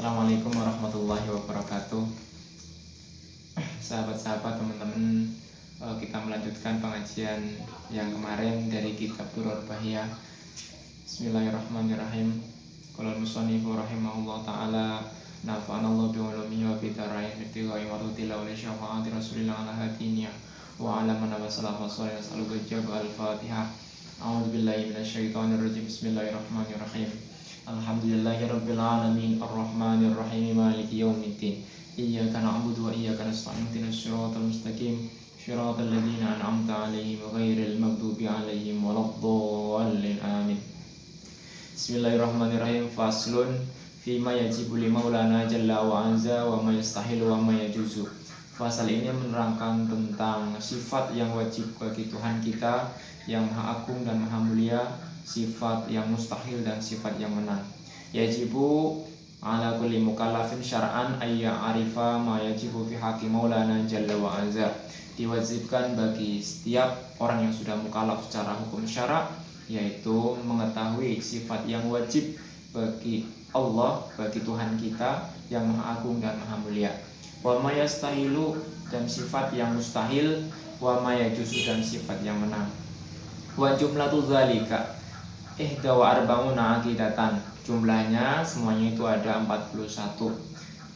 Assalamualaikum warahmatullahi wabarakatuh. Sahabat-sahabat, teman-teman, kita melanjutkan pengajian yang kemarin dari kitab Duror Bahiyah. Bismillahirrahmanirrahim. Qala al-musannifu rahimahullah ta'ala, nafa'anallahu bi'ulumihi wa bidarain ibtighai mardatillah wa li syafa'ati rasulillah ala hadiniya wa ala man wasalafa sallallahu alaihi wasallam. Al-Fatihah. A'udzubillahi minasyaitonir rajim. Bismillahirrahmanirrahim. Alhamdulillahirabbil alamin arrahmanir rahim maliki yaumiddin. Iyyaka na'budu wa iyyaka nasta'in ihdinas siratal mustaqim siratal ladzina an'amta 'alaihim ghairil maghdubi 'alaihim waladdallin. Amin. Bismillahirrahmanirrahim. Faslun fima yajibu li maulana jalla wa anza wa ma yastahilu wa ma yajuzu. Fasal ini menerangkan tentang sifat yang wajib bagi Tuhan kita yang maha agung dan maha mulia, sifat yang mustahil dan sifat yang menang. Yajibu ala kulli mukallafin syar'an ayya arifa ma yajibu fi haqqi maulana jalla wa azza. Diwajibkan bagi setiap orang yang sudah mukallaf secara hukum syara', yaitu mengetahui sifat yang wajib bagi Allah, bagi Tuhan kita yang maha agung dan maha mulia. Wa ma yastahilu, dan sifat yang mustahil, wa ma yajuzu, dan sifat yang menang. Wa jumlatu dzalika ihda wa arba'una aqidatan. Jumlahnya semuanya itu ada 41.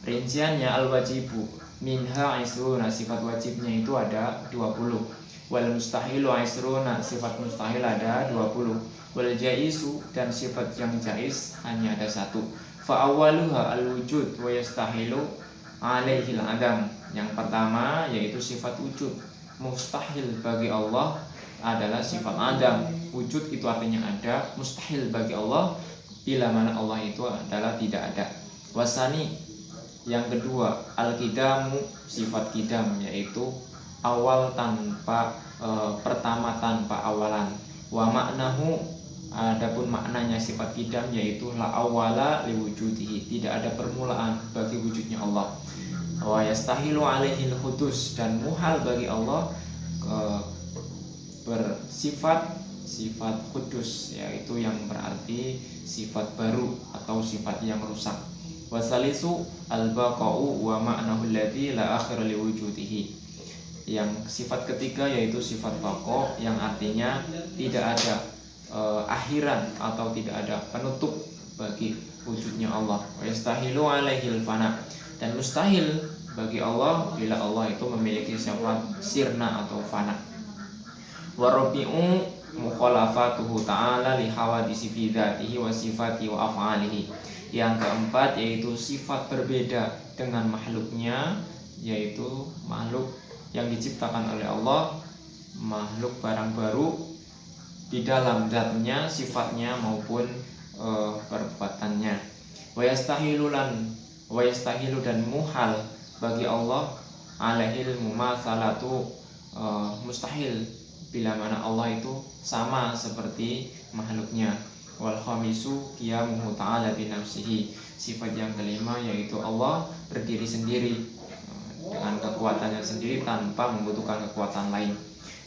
Rinciannya al-wajibu minha isruna, sifat wajibnya itu ada 20. Wal mustahilu isruna, sifat mustahil ada 20. Wal jaizu, dan sifat yang jaiz hanya ada 1. Fa awwaluha al-wujud wa yastahilu alaihil adam. Yang pertama yaitu sifat wujud. Mustahil bagi Allah adalah sifat adam. Wujud itu artinya ada, mustahil bagi Allah bila mana Allah itu adalah tidak ada. Wasani, yang kedua, al-kidamu, sifat kidam, yaitu awal tanpa pertama tanpa awalan. Wa maknahu, adapun maknanya sifat kidam yaitu la awala liwujudihi, tidak ada permulaan bagi wujudnya Allah. Wa yastahilu alaihil hudus, dan muhal bagi Allah bersifat sifat kudus, yaitu yang berarti sifat baru atau sifat yang rusak. Wasalisu al-baqa'u wa ma'nahu alladzi la akhira liwujudihi. Yang sifat ketiga yaitu sifat baqa', yang artinya tidak ada akhiran atau tidak ada penutup bagi wujudnya Allah. Wa yastahilu alaihil fana, dan mustahil bagi Allah bila Allah itu memiliki sifat sirna atau fana. Wa rabi'u mukhalafatuhu ta'ala li hawadisi fi dzatihi wa sifati wa af'alihi. Yang keempat yaitu sifat berbeda dengan makhluknya, yaitu makhluk yang diciptakan oleh Allah, makhluk barang baru di dalam zatnya, sifatnya maupun perbuatannya. Wa yastahilu dan muhal bagi Allah alaihil mumatsalatu, mustahil bila mana Allah itu sama seperti makhluknya. Wal khamisu qiyamuhu ta'ala bi nafsihi, sifat yang kelima yaitu Allah berdiri sendiri dengan kekuatannya sendiri tanpa membutuhkan kekuatan lain.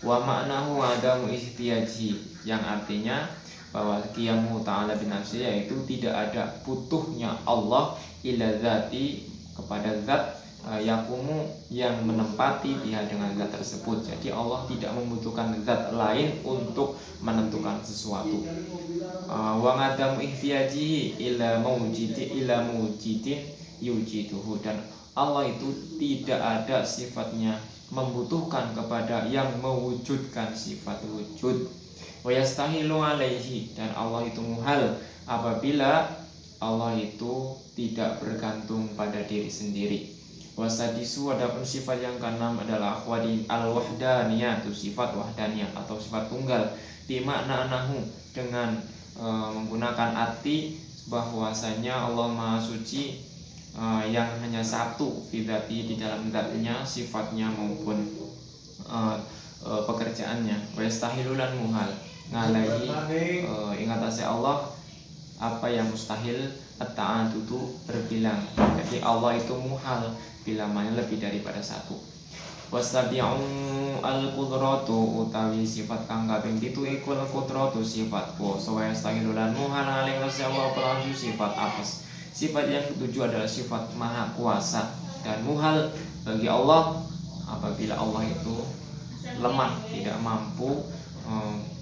Wa ma'nahu adamu ihtiyaji, yang artinya bahwa qiyamuhu ta'ala bi nafsihi yaitu tidak ada butuhnya Allah ila dzati, kepada zat yakumu, yang menempati dia dengan zat tersebut. Jadi Allah tidak membutuhkan zat lain untuk menentukan sesuatu. Wa ngadamu ihtiyajihi ila mujidin yujiduhu, dan Allah itu tidak ada sifatnya membutuhkan kepada yang mewujudkan sifat wujud. Wa yastahilu alaihi, dan Allah itu muhal apabila Allah itu tidak bergantung pada diri sendiri. Wasadisu, adapun sifat yang keenam adalah al-wahdaniyatu, sifat wahdaniyah atau sifat tunggal. Di makna anahu, dengan menggunakan arti bahwasanya Allah Maha Suci, yang hanya satu fidati, di dalam zatnya, sifatnya maupun pekerjaannya. Wa yastahilulan muhal ngalaihi, ingatasi Allah apa yang mustahil, at-ta'adudu, berbilang. Jadi Allah itu muhal bila mana lebih daripada satu. Wasabi'u al-qudratu, utawi sifat kang kaping 7 iku al-qudratu, sifat kuwasa. Wa yastahilu lan muhal aling Allah peranju sifat apes. Sifat yang ketujuh adalah sifat maha kuasa dan muhal bagi Allah apabila Allah itu lemah, tidak mampu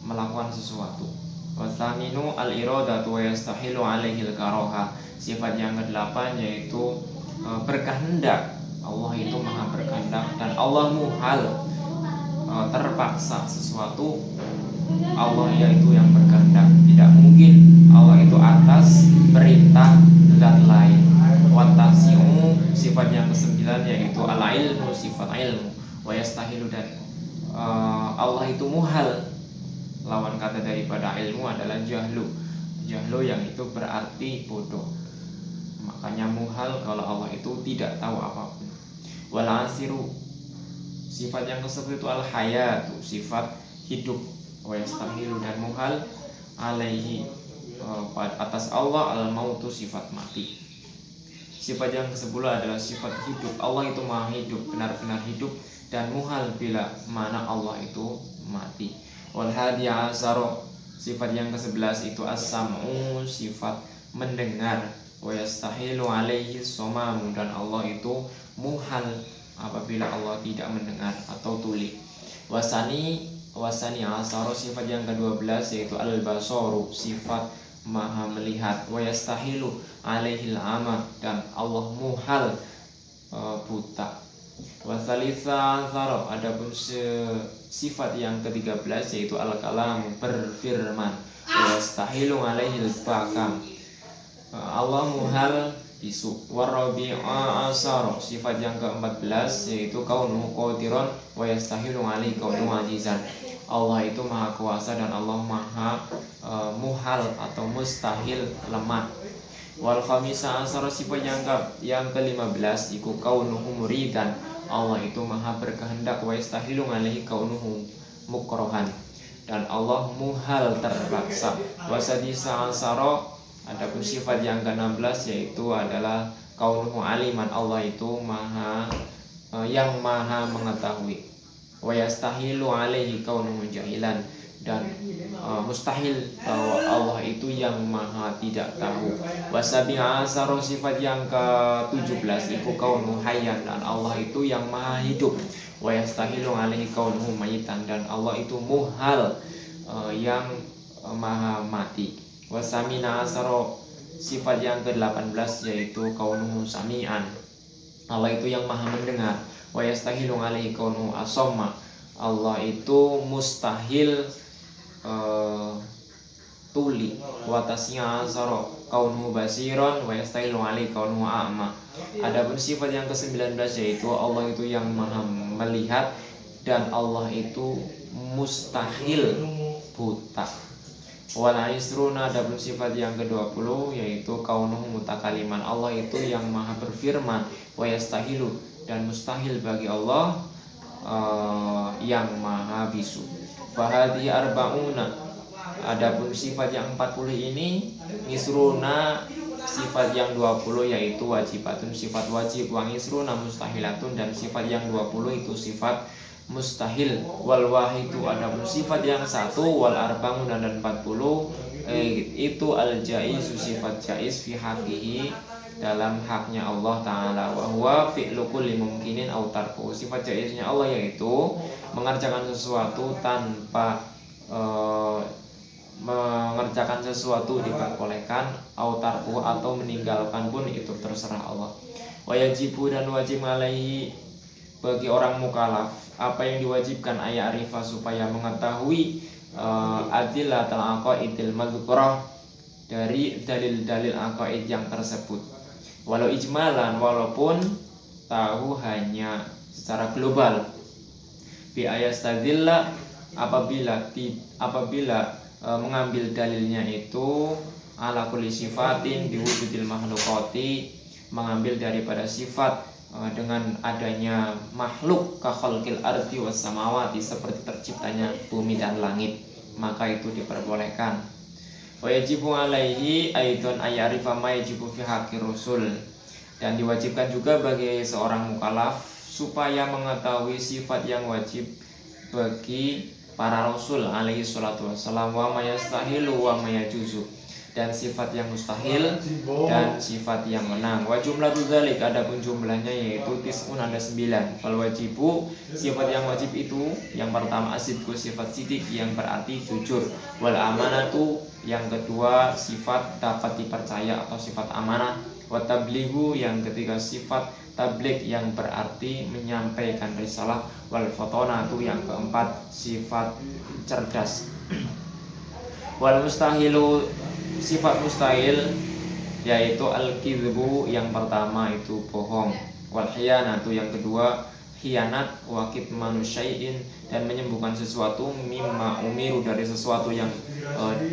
melakukan sesuatu. Wasaminu al-iradatu wa yastahilu alaihi al-karaha. Sifat yang ke-8 yaitu berkehendak. Allah itu maha berkehendak dan Allah muhal, terpaksa sesuatu. Allah yaitu yang berkehendak. Tidak mungkin Allah itu atas perintah zat lain. Watasi'u, sifat yang ke-9 yaitu al-ilmu, sifat ilmu. Wa yastahilu, dan Allah itu muhal. Lawan kata daripada ilmu adalah jahlu. Jahlu yang itu berarti bodoh. Makanya muhal kalau Allah itu tidak tahu apapun. Wal asiru, sifat yang ke-10 itu al-hayatu, sifat hidup. Wa yastahilu, dan muhal alaihi, atas Allah, al-mautu, sifat mati. Sifat yang ke-10 adalah sifat hidup. Allah itu maha hidup, benar-benar hidup, dan muhal bila mana Allah itu mati. Wal hadi asaro, sifat yang ke-11 itu as-sam'u, sifat mendengar. Wa yastahilu alaihi somamu, dan Allah itu muhal apabila Allah tidak mendengar atau tuli. Wasani asaro, sifat yang ke-12 yaitu al-basaru, sifat maha melihat. Wa yastahilu alaihi al-ama, dan Allah muhal buta. Wasalisa asaro, adapun sifat yang ke-13 yaitu al-kalam, berfirman. Wa yastahilu alaihi al-bakam, Allah muhal bisu. Warabi'a asaro, sifat yang ke-14 yaitu kaunuhu qadiran wa yastahilu alaihi kaunuhu ajizan. Allah itu maha kuasa dan Allah maha muhal atau mustahil lemah. Wal khamisa asaro, sifat yang ke-15 iku kaunuhu muridan, Allah itu maha berkehendak. Wa yastahilu alaihi kaunuhu mukrohan, dan Allah muhal terpaksa. Wasadisa asaro, adapun sifat yang ke-16 yaitu adalah kaunuhu aliman, Allah itu maha yang maha mengetahui. Wa yastahilu alaihi kaunuhu jahilan, dan mustahil bahwa Allah itu yang maha tidak tahu. Wasabi'a asaro, sifat yang ke-17 iku kaunuhu hayyan, dan Allah itu yang maha hidup. Wa yastahilu alaihi kaunuhu mayitan, dan Allah itu muhal yang maha mati. Wasamina asaro, sifat yang ke-18 yaitu kaunuhu sami'an, Allah itu yang maha mendengar. Wa yastahilu alaihi kaunuhu asamma, Allah itu mustahil tuli. Wa tasya asaro kaunuhu basiron, wa yastahilu alaihi kaunuhu a'ma. Adapun sifat yang ke-19 yaitu Allah itu yang maha melihat, dan Allah itu mustahil buta. Wala isruna, adapun sifat yang ke-20 yaitu kaunuhu mutakaliman, Allah itu yang maha berfirman. Wa yastahilu, dan mustahil bagi Allah yang maha bisu. Fahadhi arba'una, adapun sifat yang 40 ini isruna, sifat yang 20 yaitu wajibatun, sifat wajib. Wa isruna mustahilatun, dan sifat yang 20 itu sifat mustahil. Wal wahidu, adapun sifat yang 1 wal arba'un dan 40 itu al jaizu, sifat jaiz fi haqihi, dalam haknya Allah Ta'ala. Wa huwa fi'lu kulli mumkinin aw tarku, sifat jaiznya Allah yaitu mengerjakan sesuatu tanpa mengerjakan sesuatu diperbolehkan, aw tarku, atau meninggalkan pun itu terserah Allah. Wa yajibu, dan wajib alaihi bagi orang mukallaf apa yang diwajibkan, ayat arifah, supaya mengetahui adillatul aqaidil madhkurah, dari dalil-dalil aqaid yang tersebut. Walau ijmalan, walaupun tahu hanya secara global. Bi ayastadilla, apabila mengambil dalilnya itu ala kulli sifatin biwujudil makhluqati, mengambil daripada sifat dengan adanya makhluk, ka khalqil ardi was samawati, seperti terciptanya bumi dan langit, maka itu diperbolehkan. Wa yajibu alaihi aidon ayarifa ma yajibu fi haqqir rusul, dan diwajibkan juga bagi seorang mukallaf supaya mengetahui sifat yang wajib bagi para rasul alaihi salatu wassalam, wa ma yastahilu wa ma yajuzu, dan sifat yang mustahil dan sifat yang menang. Wa jumlatu dzalik, adapun jumlahnya yaitu tis'un, ada 9. Fal wajibu, sifat yang wajib itu yang pertama asidku, sifat sidik yang berarti jujur. Wal amanatu, yang kedua sifat dapat dipercaya atau sifat amanah. Wa tablighu, yang ketiga sifat tabligh yang berarti menyampaikan risalah. Wal fatonatu, yang keempat sifat cerdas. Wal mustahilu, sifat mustahil yaitu al-kidhbu, yang pertama itu bohong. Wal khiyanatu, yang kedua khianat. Wa kitmanu syai'in, dan menyembunyikan sesuatu. Mimma umiru, dari sesuatu yang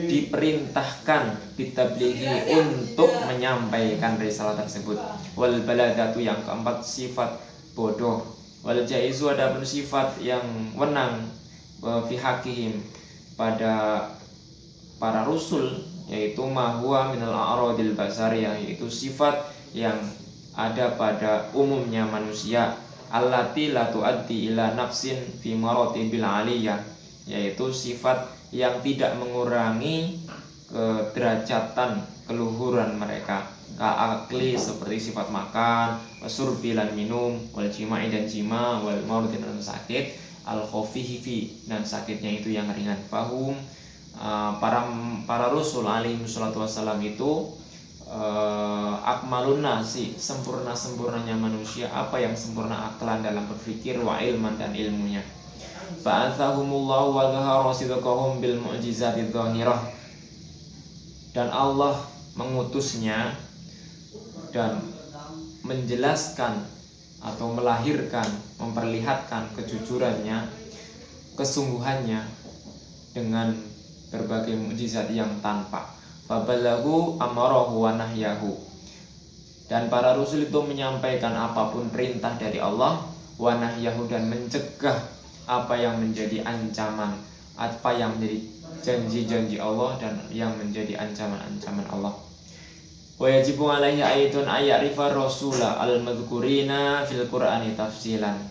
diperintahkan bitablighi, untuk menyampaikan risalah tersebut. Wal baladatu, yang keempat sifat bodoh. Wal jaizu, adapun sifat yang wenang fi hakihim, pada para rasul, yaitu ma huwa minal a'radil basariyah, yaitu sifat yang ada pada umumnya manusia. Allati la tuaddi ila nafsin fi maratibil aliyah, yaitu sifat yang tidak mengurangi kederajatan keluhuran mereka. Ka'akli, seperti sifat makan, wasurbi, dan minum, wal jima'i, dan jima, wal maut, dan sakit, al khofihi, dan sakitnya itu yang ringan. Fahum, para rasul alaihi salatu wassalam itu akmalun nasi, sempurnanya manusia. Apa yang sempurna? Aklan, dalam berpikir, wa ilman, dan ilmunya. Ba'athahumullahu wa dhahara sidqahum bil mu'jizati dhahirah, dan Allah mengutusnya dan menjelaskan atau melahirkan, memperlihatkan kejujurannya, kesungguhannya dengan berbagai mukjizat yang tampak. Fabalaghu amarahu wa nahyahu, dan para rasul itu menyampaikan apapun perintah dari Allah, wa nahyahu, dan mencegah apa yang menjadi ancaman, apa yang menjadi janji-janji Allah dan yang menjadi ancaman-ancaman Allah. Wa yajibu alaihi aidun ayyarifa rasula al-madhkurina fil Qur'ani tafsilan,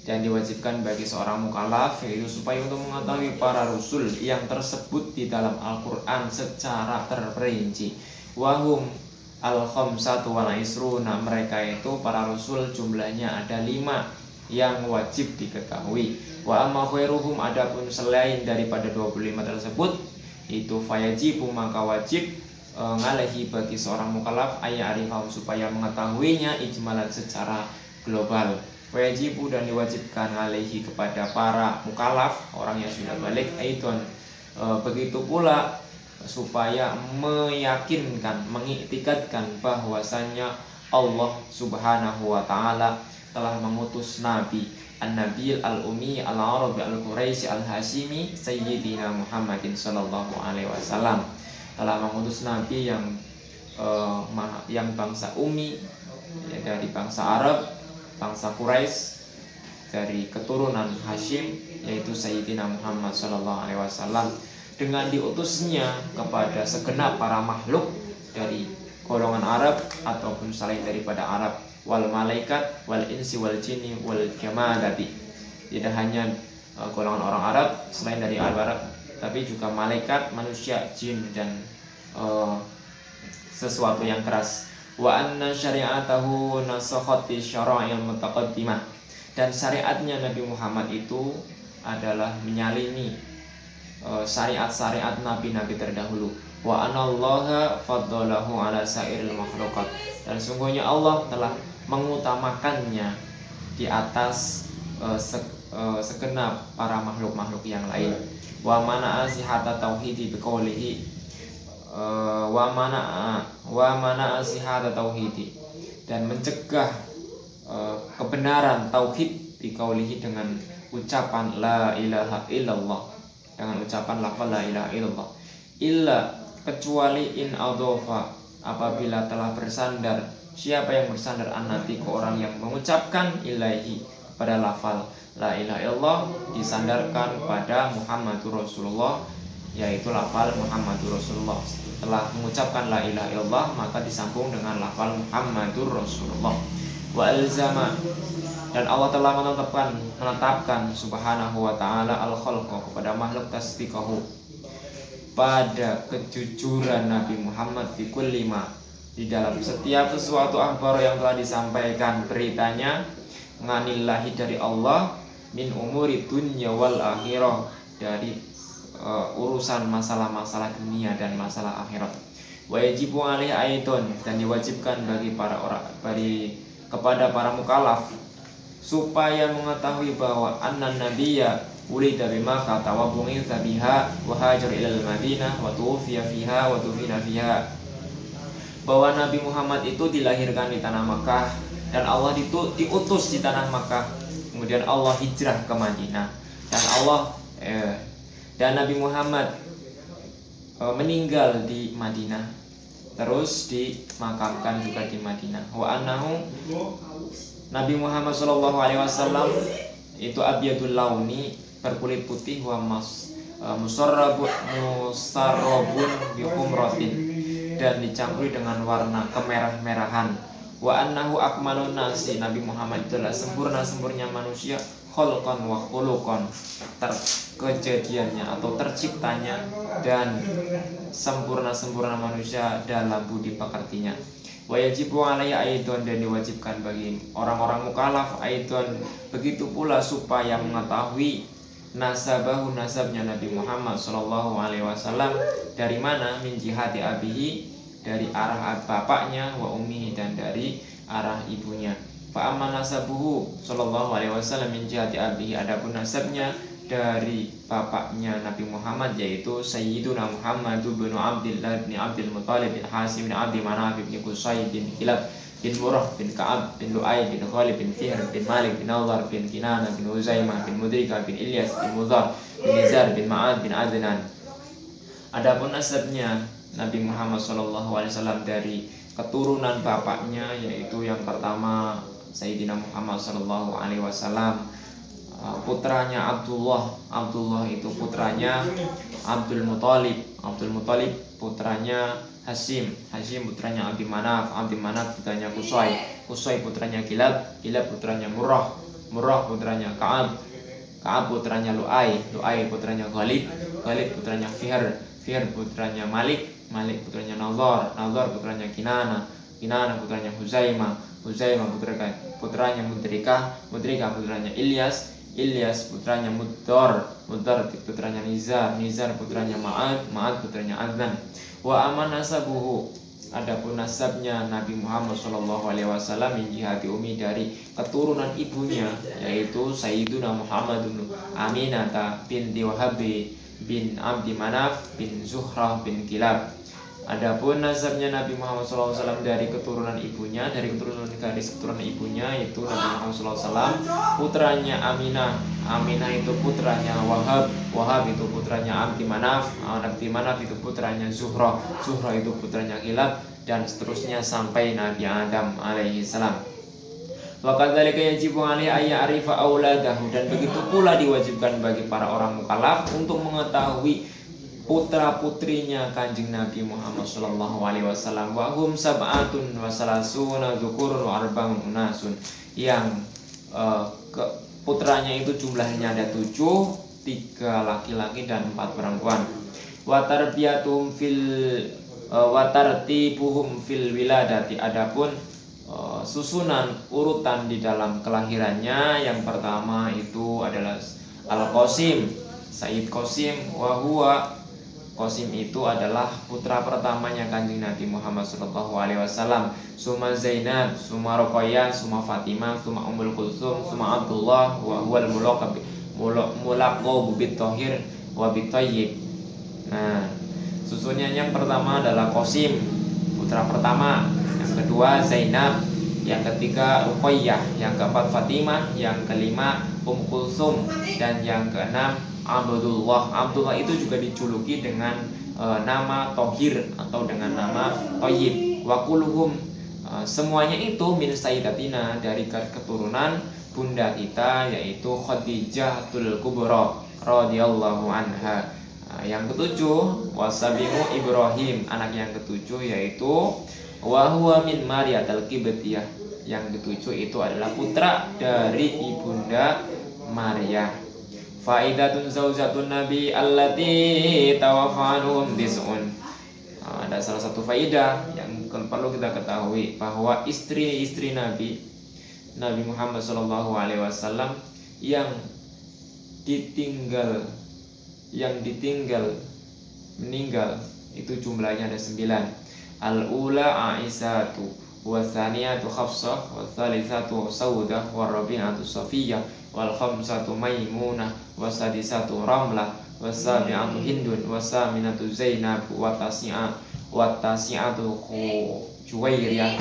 dan diwajibkan bagi seorang mukallaf yaitu supaya untuk mengetahui para rasul yang tersebut di dalam Al-Qur'an secara terperinci. Wahum al-khamsatu wal isruna, mereka itu para rasul jumlahnya ada 5 yang wajib diketahui. Wa amma khairuhum, adapun selain daripada 25 tersebut itu fayajibu, maka wajib ngalehi bagi seorang mukallaf ayyarifahum, supaya mengetahuinya ijmalan, secara global. Wajibu, dan diwajibkan alaihi, kepada para mukallaf, orang yang sudah balik, aidon begitu pula supaya meyakinkan, mengiktikadkan bahwasanya Allah Subhanahu wa taala telah mengutus nabi an-nabil al-ummi al-arabi al-quraisy al-hashimi sayyidina Muhammadin sallallahu alaihi wasallam, telah mengutus nabi yang bangsa ummi, ya, dari bangsa Arab, bangsa Quraisy, dari keturunan Hashim, yaitu Sayyidina Muhammad sallallahu alaihi wasallam, dengan diutusnya kepada segenap para makhluk dari golongan Arab ataupun selain daripada Arab, wal malaikat wal insi wal jinni wal jamadati, tidak hanya golongan orang Arab selain dari Arab, tapi juga malaikat, manusia, jin, dan sesuatu yang keras. Wa anna syari'atahu nasakhati syara'il mutaqaddimah, dan syariatnya Nabi Muhammad itu adalah menyalimi syariat-syariat nabi-nabi terdahulu. Wa anallaha faddalahu ala sairil makhluqat, dan sungguhnya Allah telah mengutamakannya di atas segenap para makhluk-makhluk yang lain. Wa mana asihata tauhidi biqaulihi wa mana asihata tauhidi, dan mencegah kebenaran tauhid biqaulihi, dengan ucapan la ilaha illallah, dengan ucapan lafaz la ilaha illallah, illa, kecuali in adhofa, apabila telah bersandar, siapa yang bersandar anati, ke orang yang mengucapkan ilaihi, pada lafaz la ilaha illallah disandarkan pada Muhammadur Rasulullah, yaitu lafaz Muhammadur Rasulullah. Setelah mengucapkan la ilaha illallah, maka disambung dengan lafaz Muhammadur Rasulullah. Wa alzama, dan Allah telah menetapkan subhanahu wa ta'ala al-khalqa, kepada makhluk tasdiqahu, pada kejujuran Nabi Muhammad fi kulli ma, di dalam setiap sesuatu akhbar yang telah disampaikan beritanya nganillahi dari Allah, min umuri dunya wal akhirah, dari urusan masalah-masalah dunia dan masalah akhirat. Wa yajibu alaihi aidon, dan diwajibkan bagi kepada para mukallaf supaya mengetahui bahwa annan nabiyya ulida bi Makkah wa bu'itsa biha wa hajar ilal Madinah wa tuwfiya fiha wa dufina fiha, bahwa Nabi Muhammad itu dilahirkan di tanah Makkah dan Allah diutus di tanah Makkah, kemudian Allah hijrah ke Madinah, dan Nabi Muhammad meninggal di Madinah, terus dimakamkan juga di Madinah. Wa annahu, Nabi Muhammad SAW itu abyadul launi, berkulit putih, wa musarrabun bi humratin, dan dicampuri dengan warna kemerah-merahan. Wa annahu akmalun nasi, Nabi Muhammad itu adalah sempurna-sempurna manusia, khalqan wa khuluqan, kejadiannya atau terciptanya dan sempurna-sempurna manusia dalam budi pekertinya. Wa yajibu alaihi aidon, dan diwajibkan bagi orang-orang mukallaf aidon begitu pula supaya mengetahui nasabahu, nasabnya Nabi Muhammad sallallahu alaihi wasallam dari mana, min jihati abihi, dari arah bapaknya, wa ummihi, dan dari arah ibunya. Fa amma nasabuhu sallallahu alaihi wasallam min jihati abihi, adapun nasabnya dari bapaknya Nabi Muhammad yaitu Sayyiduna Muhammad bin Abdullah bin Abdul Muthalib bin Hasim bin Abdi Manaf bin Qusay bin Kilab bin Murrah bin Ka'ab bin Lu'ay bin Khalid bin Fihr bin Malik bin Nadhar bin Kinana bin Uzaimah bin Mudrika bin Ilyas bin Mudhar bin Nizar bin Ma'ad bin Adnan. Adapun nasabnya Nabi Muhammad SAW dari keturunan bapaknya yaitu yang pertama Sayyidina Muhammad SAW, putranya Abdullah itu putranya Abdul Muthalib putranya Hashim putranya Abdi Manaf putranya Qusay putranya Kilab putranya Murrah putranya Ka'ab putranya Lu'ay putranya Khalid putranya Fihr putranya Malik putranya Nadhar putranya Kinana putranya Huzaimah putranya Mudrika putranya Ilyas putranya Mudhar putranya Nizar putranya Ma'ad putranya Adnan. Wa aman nasabuhu, adapun nasabnya Nabi Muhammad SAW min jihati umi, dari keturunan ibunya yaitu Sayyiduna Muhammad bin Aminata binti Wahab bin Abdi Manaf bin Zuhrah bin Kilab. Adapun nasabnya Nabi Muhammad SAW dari keturunan ibunya, garis keturunan ibunya yaitu Nabi Muhammad SAW putranya Aminah itu putranya Wahab itu putranya Abdi Manaf itu putranya Zuhrah itu putranya Kilab, dan seterusnya sampai Nabi Adam alaihi salam. Wa kadzalika yajibu alaihi ayya'rifa auladahu, dan begitu pula diwajibkan bagi para orang mukallaf untuk mengetahui putra-putrinya Kanjeng Nabi Muhammad sallallahu alaihi wasallam. Wa hum sab'atun wa salasuna dzukurun wa arba'un unasun, yang putranya itu jumlahnya ada 7, 3 laki-laki dan 4 perempuan. Wa tartibuhum fil wiladati, adapun susunan urutan di dalam kelahirannya, yang pertama itu adalah Al-Qasim, Sayyid Qasim, wa huwa, Qasim itu adalah putra pertamanya Kanjeng Nabi Muhammad SAW. Suma Zainab, suma Ruqayyah, suma Fatimah, suma Ummul Kulsum, suma Abdullah, wa huwal mulaqab bit Thahir wa bit Thayyib. Nah, susunnya yang pertama adalah Qasim, putra pertama, yang kedua Zainab, yang ketiga Ruqayyah, yang keempat Fatimah, yang kelima Kulsum, dan yang keenam Abdullah. Abdullah itu juga dijuluki dengan nama Tohir atau dengan nama Thayyib. Wa kulluhum, semuanya itu min sayyidatina, dari keturunan bunda kita yaitu Khadijatul Kubra radhiyallahu anha. Yang ketujuh wasabihu Ibrahim, anak yang ketujuh yaitu wa huwa min Mariyatul Qibtiyah. Yang ketujuh itu adalah putra dari ibunda Maria. Faidatun zaujatun nabi allati tawafanum dis'un. Ada salah satu faidah yang perlu kita ketahui, bahwa istri-istri Nabi Muhammad SAW yang ditinggal meninggal itu jumlahnya ada 9. Al-ula Aisyatu, wa tsaniyatu Hafsah, wa tsalitsatu Saudah, wa rabi'atu Safiyah, wal khamsatu Maimunah, wa sadisatu Ramlah, wa sabi'atu Hindun, wa saminatu Zainab, wa tasi'atu Juwairiyah.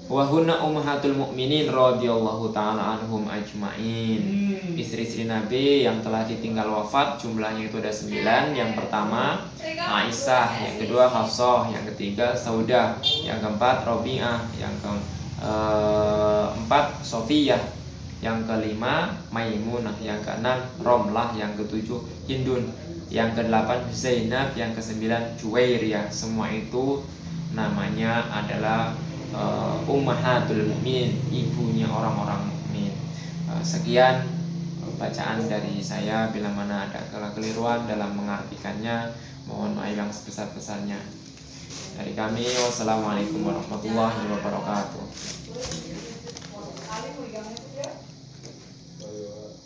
Wa hunna ummahatul mukminin radhiyallahu taala anhum ajmain. Istri-istri Nabi yang telah ditinggal wafat jumlahnya itu ada 9. Yang pertama Aisyah, yang kedua Hafsah, yang ketiga Saudah, yang keempat Rabi'ah, yang keempat Sofiyah, yang kelima Maimunah, yang keenam Romlah, yang ketujuh Hindun, yang kedelapan Zainab, yang kesembilan Juwairiyah. Semua itu namanya adalah ummahatul mukmin, ibunya orang-orang mukmin. Sekian bacaan dari saya. Bila mana ada kekeliruan dalam mengartikannya, mohon maaf yang sebesar-besarnya. Dari kami, wassalamualaikum warahmatullahi wabarakatuh.